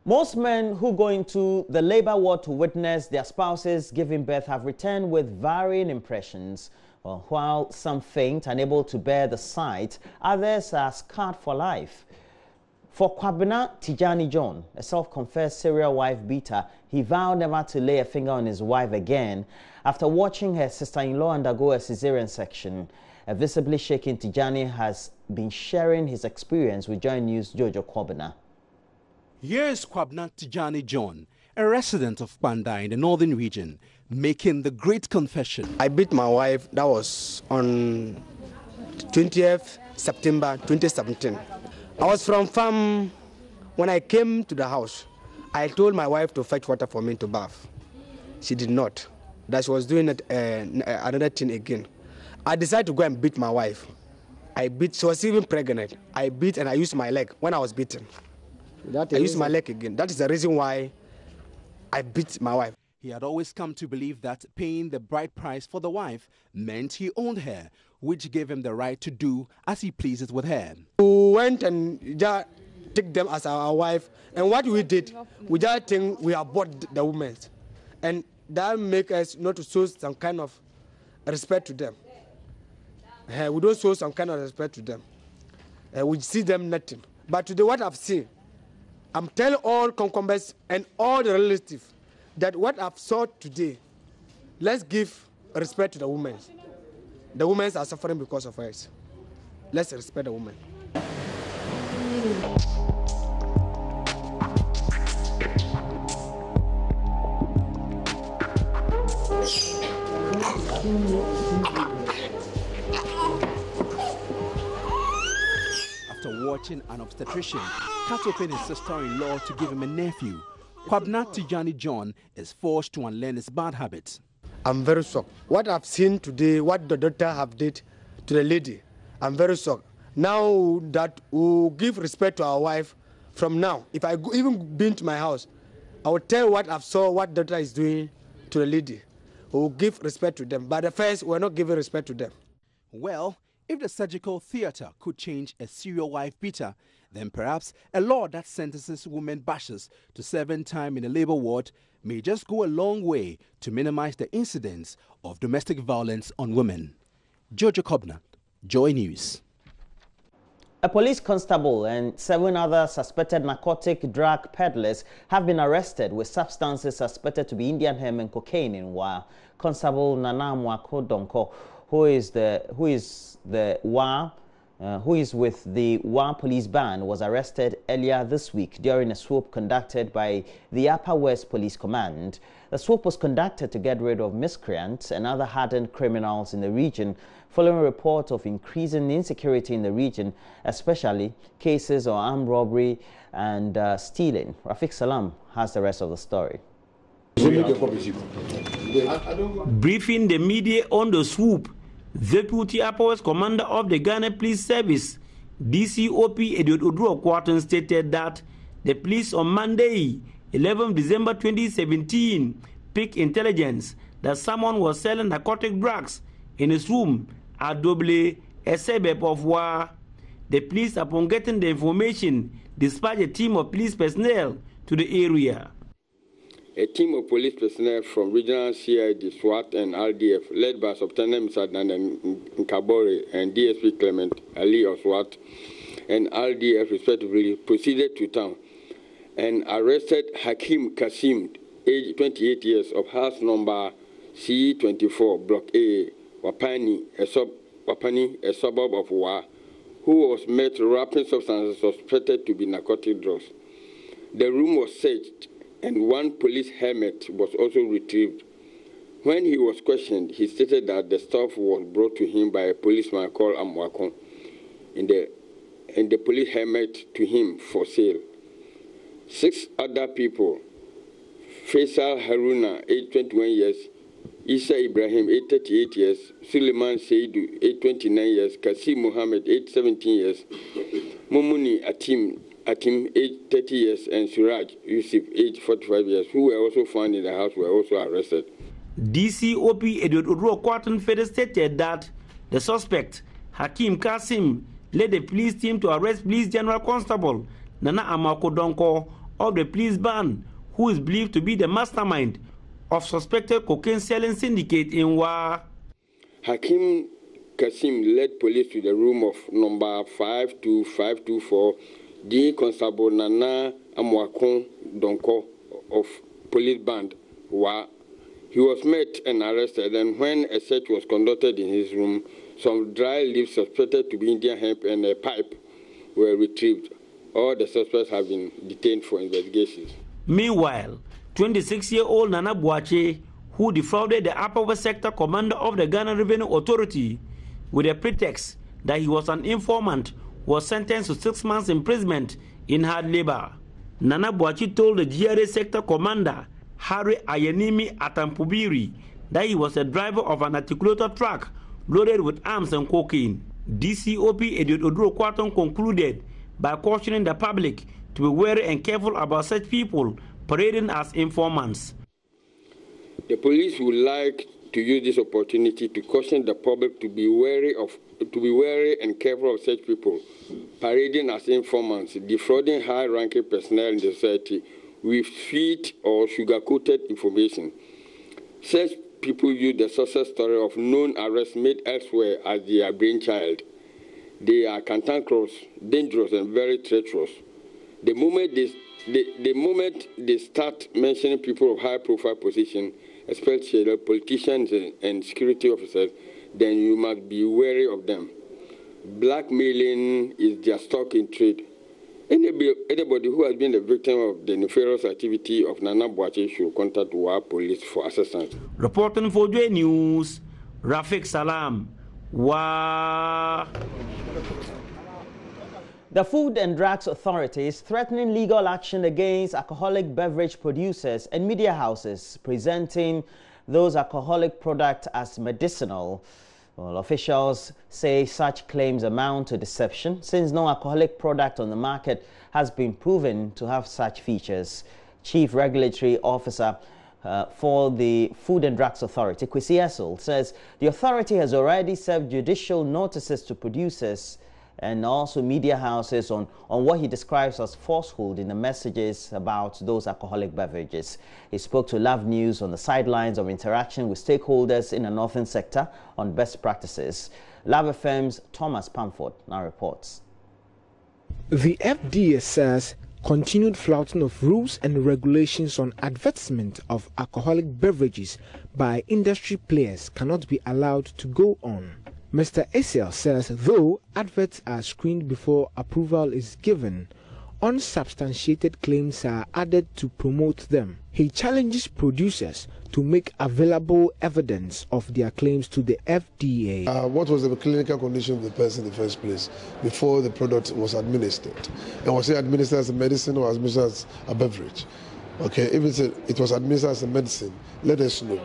Most men who go into the labor ward to witness their spouses giving birth have returned with varying impressions. Well, while some faint, unable to bear the sight, others are scarred for life. For Kwabena Tijani John, a self-confessed serial wife beater, he vowed never to lay a finger on his wife again after watching her sister-in-law undergo a cesarean section. A visibly shaken Tijani has been sharing his experience with JoyNews' Jojo Kwabena. Here's Kwabena Tijani John, a resident of Panda in the northern region, making the great confession. I beat my wife. That was on 20th September 2017. I was from farm. When I came to the house, I told my wife to fetch water for me to bath. She did not. That she was doing it, another thing again. I decided to go and beat my wife. I beat. She was even pregnant. I beat and I used my leg when I was beaten. I used my leg again. That is the reason why I beat my wife. He had always come to believe that paying the bride price for the wife meant he owned her, which gave him the right to do as he pleases with her. We went and just took them as our wife, and what we did, we just think we have bought the women, and that make us not to show some kind of respect to them. We don't show some kind of respect to them. We see them nothing. But today, what I've seen, I'm telling all concubines and all the relatives that what I've saw today, let's give respect to the women. The women are suffering because of us. Let's respect the women. After watching an obstetrician cut open his sister-in-law to give him a nephew, Kwabena Tijani John is forced to unlearn his bad habits. I'm very shocked. What I've seen today, what the doctor have did to the lady, I'm very shocked. Now that we give respect to our wife, from now, if I even been to my house, I will tell what I've saw, what the doctor is doing to the lady. We will give respect to them. But at first, we're not giving respect to them. Well, if the surgical theater could change a serial wife beater, then perhaps a law that sentences women bashers to serving time in a labor ward may just go a long way to minimize the incidence of domestic violence on women. Jojo Kwabena, Joy News. A police constable and 7 other suspected narcotic drug peddlers have been arrested with substances suspected to be Indian hemp and cocaine in Wa. Constable Nana Mwako Donko, who is with the Wa police band, was arrested earlier this week during a swoop conducted by the Upper West Police Command. The swoop was conducted to get rid of miscreants and other hardened criminals in the region, following reports of increasing insecurity in the region, especially cases of armed robbery and stealing. Rafiq Salam has the rest of the story. Briefing the media on the swoop, Deputy Upper West Commander of the Ghana Police Service, DCOP Ediot Oduro Quarton, stated that the police on Monday, 11 December 2017, picked intelligence that someone was selling narcotic drugs in his room at Doble, a suburb of Wa. The police, upon getting the information, dispatched a team of police personnel to the area. A team of police personnel from regional CID, SWAT and RDF, led by Subtenant Mr. Nkabore and DSP Clement Ali of SWAT and RDF respectively, proceeded to town and arrested Hakim Kasim, age 28 years, of house number C24, Block A, Wapani, a suburb of Wa, who was met wrapping substances suspected to be narcotic drugs. The room was searched and one police helmet was also retrieved. When he was questioned, he stated that the stuff was brought to him by a policeman called Amwakon, and the police helmet to him for sale. 6 other people, Faisal Haruna, age 21 years, Isa Ibrahim, age 38 years, Suleiman Seidu, age 29 years, Kasim Mohammed, age 17 years, Mumuni Atim, age 30 years, and Suraj Yusuf, age 45 years, who were also found in the house, were also arrested. DCOP Ediot Oduro Quarton further stated that the suspect, Hakim Kasim, led the police team to arrest Police General Constable Nana Amako Donko of the police band, who is believed to be the mastermind of suspected cocaine selling syndicate in Wa. Hakim Kasim led police to the room of number 52524, the constable Nana Amwakon Donko of police band Wa. He was met and arrested, and when a search was conducted in his room, some dry leaves suspected to be Indian hemp and a pipe were retrieved. All the suspects have been detained for investigations. Meanwhile, 26-year-old Nana Boache, who defrauded the Upper West Sector commander of the Ghana Revenue Authority with a pretext that he was an informant, was sentenced to 6 months imprisonment in hard labor. Nana Boache told the GRA sector commander, Harry Ayenimi Atampubiri, that he was a driver of an articulated truck loaded with arms and cocaine. DCOP Ediot Oduro Kwaton concluded by cautioning the public to be wary and careful about such people parading as informants. The police would like to use this opportunity to caution the public to be wary and careful of such people parading as informants, defrauding high-ranking personnel in the society with sweet or sugar-coated information. Such people use the success story of known arrests made elsewhere as their brainchild. They are cantankerous, dangerous, and very treacherous. The moment they start mentioning people of high-profile position, especially politicians and security officers, then you must be wary of them. Blackmailing is their stock in trade. Anybody who has been the victim of the nefarious activity of Nana Boache should contact Wa Police for assistance. Reporting for JoyNews, Rafiq Salam, Wa. The Food and Drugs Authority is threatening legal action against alcoholic beverage producers and media houses presenting those alcoholic products as medicinal. Well, officials say such claims amount to deception since no alcoholic product on the market has been proven to have such features. Chief Regulatory Officer for the Food and Drugs Authority, Kwesi Essel, says the authority has already served judicial notices to producers and also media houses on what he describes as falsehood in the messages about those alcoholic beverages. He spoke to Love News on the sidelines of interaction with stakeholders in the northern sector on best practices. Love FM's Thomas Pamford now reports. The FDA says continued flouting of rules and regulations on advertisement of alcoholic beverages by industry players cannot be allowed to go on. Mr. Essel says though adverts are screened before approval is given, unsubstantiated claims are added to promote them. He challenges producers to make available evidence of their claims to the FDA. What was the clinical condition of the person in the first place before the product was administered? And was it administered as a medicine or administered as a beverage? Okay, if it was administered as a medicine, let us know.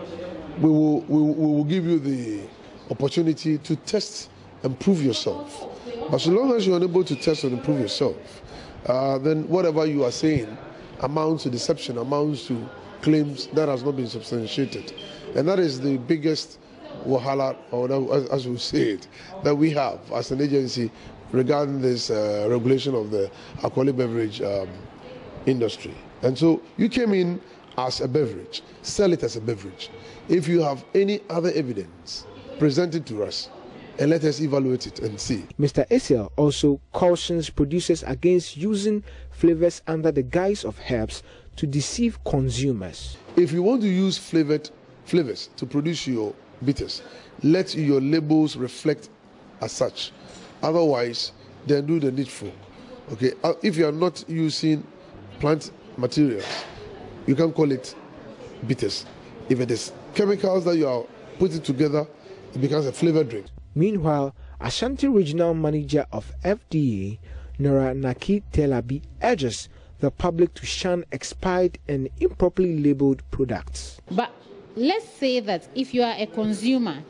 We will give you the opportunity to test and prove yourself. But so long as you're unable to test and improve yourself, then whatever you are saying amounts to deception, amounts to claims that has not been substantiated. And that is the biggest wahala, or as we say it, that we have as an agency regarding this regulation of the alcoholic beverage industry. And so you came in as a beverage, sell it as a beverage. If you have any other evidence, present it to us and let us evaluate it and see. Mr. Essel also cautions producers against using flavors under the guise of herbs to deceive consumers. If you want to use flavors to produce your bitters, let your labels reflect as such. Otherwise, then do the needful. Okay, if you are not using plant materials, you can call it bitters. If it is chemicals that you are putting together, it becomes a flavored drink. Meanwhile, Ashanti Regional Manager of FDA, Nora Naki Telabi, urges the public to shun expired and improperly labeled products. But let's say that if you are a consumer,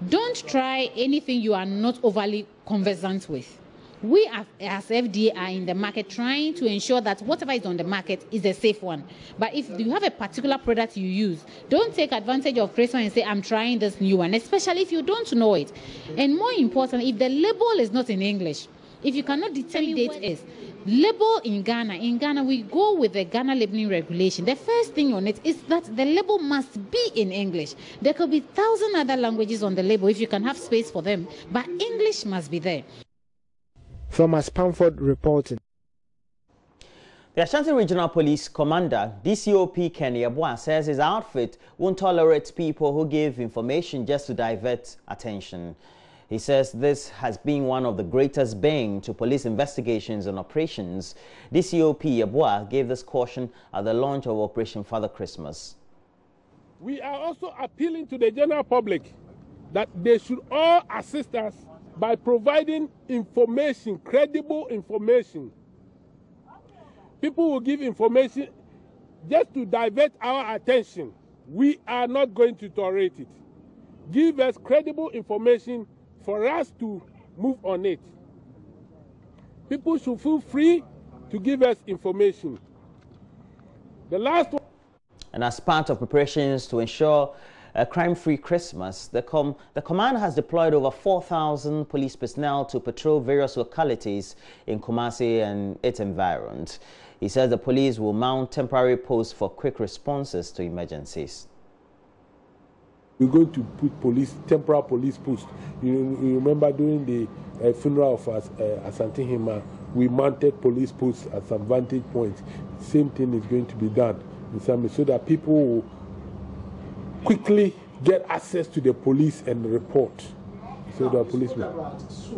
don't try anything you are not overly conversant with. We as FDA are in the market trying to ensure that whatever is on the market is a safe one. But if you have a particular product you use, don't take advantage of Christmas and say, I'm trying this new one, especially if you don't know it. And more important, if the label is not in English, If you cannot determine date is, label in Ghana we go with the Ghana labeling regulation. The first thing on it is that the label must be in English. There could be 1,000 other languages on the label if you can have space for them, but English must be there. Thomas Pamford reporting. The Ashanti Regional Police Commander, DCOP Kenny Abua, says his outfit won't tolerate people who give information just to divert attention. He says this has been one of the greatest bane to police investigations and operations. DCOP Abua gave this caution at the launch of Operation Father Christmas. We are also appealing to the general public that they should all assist us by providing information, credible information. People will give information just to divert our attention. We are not going to tolerate it. Give us credible information for us to move on it. People should feel free to give us information. The last one. And as part of preparations to ensure a crime-free Christmas, the command has deployed over 4,000 police personnel to patrol various localities in Kumasi and its environs. He says the police will mount temporary posts for quick responses to emergencies. We're going to put temporary police posts. You remember during the funeral of Asante Hima, we mounted police posts at some vantage points. Same thing is going to be done in some, so that people will quickly get access to the police and report. So the policemen.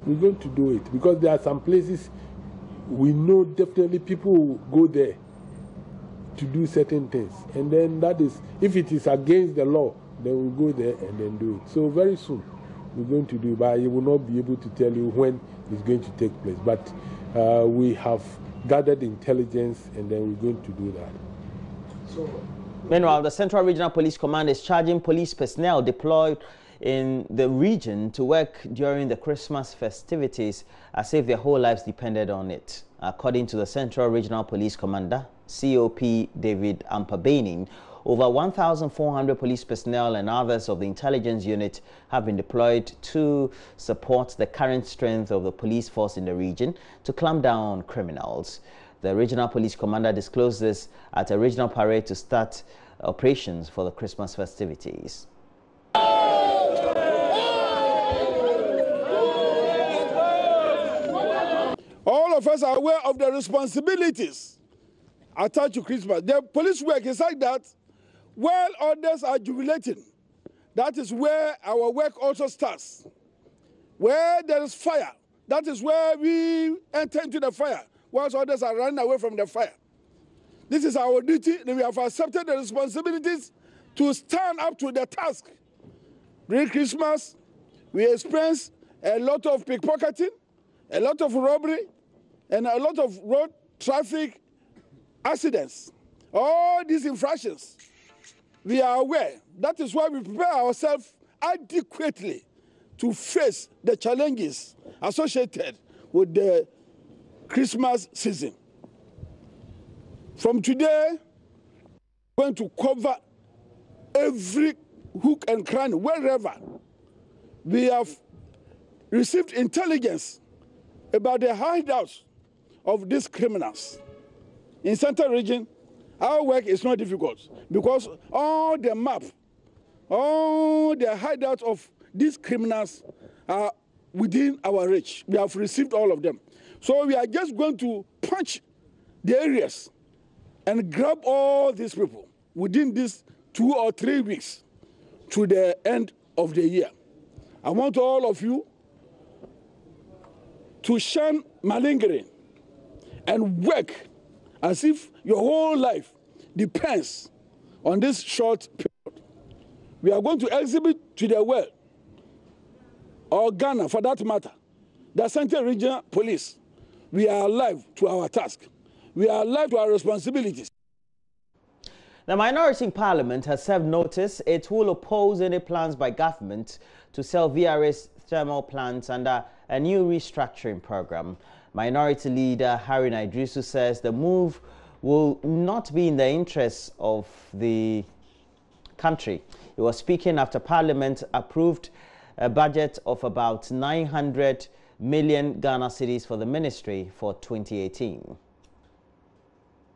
We're going to do it because there are some places we know definitely people will go there to do certain things. And then that is, if it is against the law, then we'll go there and then do it. So very soon we're going to do it, but I will not be able to tell you when it's going to take place. But we have gathered intelligence and then we're going to do that. Meanwhile, the Central Regional Police Command is charging police personnel deployed in the region to work during the Christmas festivities as if their whole lives depended on it. According to the Central Regional Police Commander, COP David Ampabenin, over 1,400 police personnel and others of the intelligence unit have been deployed to support the current strength of the police force in the region to clamp down on criminals. The Regional Police Commander disclosed this at a regional parade to start operations for the Christmas festivities. All of us are aware of the responsibilities attached to Christmas. The police work is like that. While others are jubilating, that is where our work also starts. Where there is fire, that is where we enter into the fire, whilst others are running away from the fire. This is our duty, and we have accepted the responsibilities to stand up to the task. During Christmas, we experience a lot of pickpocketing, a lot of robbery, and a lot of road traffic accidents. All these infractions, we are aware. That is why we prepare ourselves adequately to face the challenges associated with the Christmas season. From today, we're going to cover every hook and cranny, wherever we have received intelligence about the hideouts of these criminals. In Central Region, our work is not difficult because all the map, all the hideouts of these criminals are within our reach. We have received all of them. So we are just going to punch the areas and grab all these people within these 2 or 3 weeks to the end of the year. I want all of you to shun malingering and work as if your whole life depends on this short period. We are going to exhibit to the world, or Ghana for that matter, the Central Regional Police. We are alive to our task. We are alive to our responsibilities. The minority in Parliament has served notice it will oppose any plans by government to sell VRS thermal plants under a new restructuring program. Minority Leader Harry Naidrisu says the move will not be in the interests of the country. He was speaking after Parliament approved a budget of about 900 million Ghana cedis for the ministry for 2018.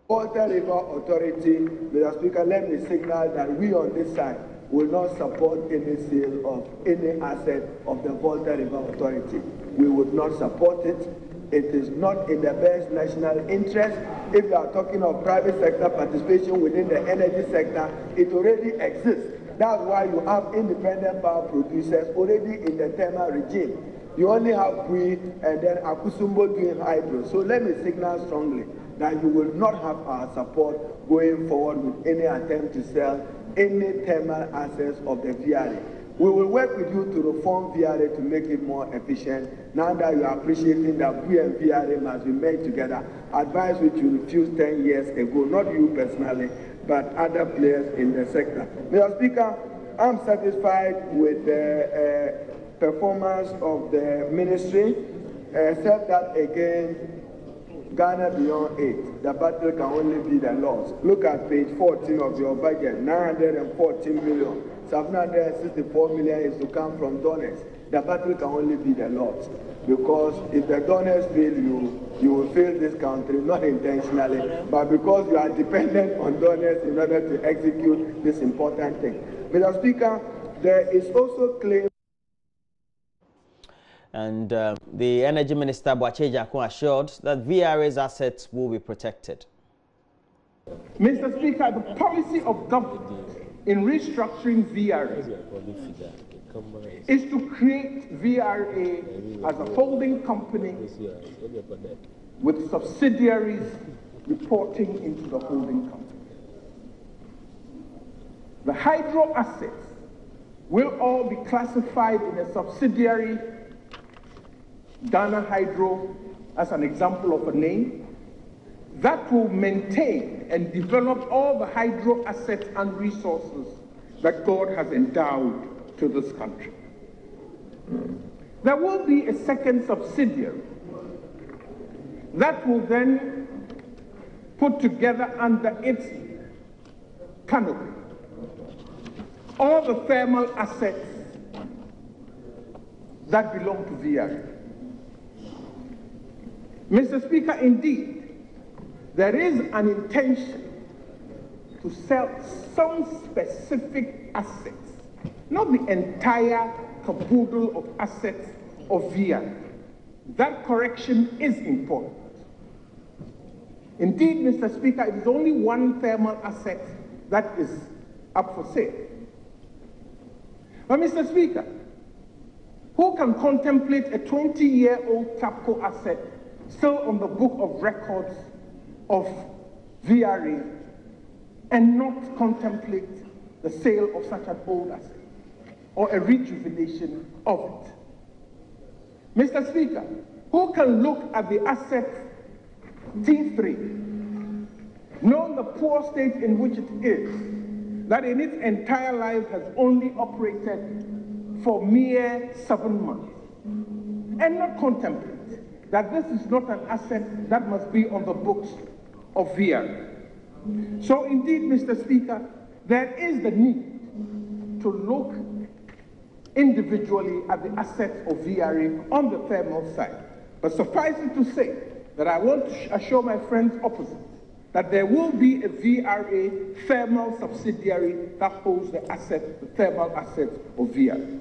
Volta River Authority, Mr. Speaker, let me signal that we on this side will not support any sale of any asset of the Volta River Authority. We would not support it. It is not in the best national interest. If you are talking of private sector participation within the energy sector, it already exists. That's why you have independent power producers already in the thermal regime. You only have Pui and then Akusumbo doing hydro. So let me signal strongly that you will not have our support going forward with any attempt to sell any thermal assets of the VRA. We will work with you to reform VRA to make it more efficient. Now that you are appreciating that we and VRA must be made together, advice which you refused 10 years ago, not you personally, but other players in the sector. Mr. Speaker, I'm satisfied with the performance of the ministry, except that again, Ghana beyond 8, the battle can only be the loss. Look at page 14 of your budget, 914 million. 764 million is to come from donors. The battle can only be the loss. Because if the donors fail you will fail this country, not intentionally, but because you are dependent on donors in order to execute this important thing. Mr. Speaker, there is also claim. And the Energy Minister, Boakye Jakun, assured that VRA's assets will be protected. Mr. Speaker, the policy of government in restructuring VRA is to create VRA as a holding company with subsidiaries reporting into the holding company. The hydro assets will all be classified in a subsidiary, Ghana Hydro, as an example of a name, that will maintain and develop all the hydro assets and resources that God has endowed to this country. There will be a second subsidiary that will then put together under its canopy all the thermal assets that belong to VRA. Mr. Speaker, indeed, there is an intention to sell some specific assets, not the entire caboodle of assets of VRA. That correction is important. Indeed, Mr. Speaker, it is only one thermal asset that is up for sale. But Mr. Speaker, who can contemplate a 20-year-old TAPCO asset still on the book of records of VRA and not contemplate the sale of such an old asset or a rejuvenation of it? Mr. Speaker, who can look at the asset T3, know the poor state in which it is, that in its entire life has only operated for mere 7 months, and not contemplate that this is not an asset that must be on the books of VRA. So indeed, Mr. Speaker, there is the need to look individually at the assets of VRA on the thermal side. But suffice it to say that I want to assure my friends opposite that there will be a VRA thermal subsidiary that holds the thermal assets of VRA.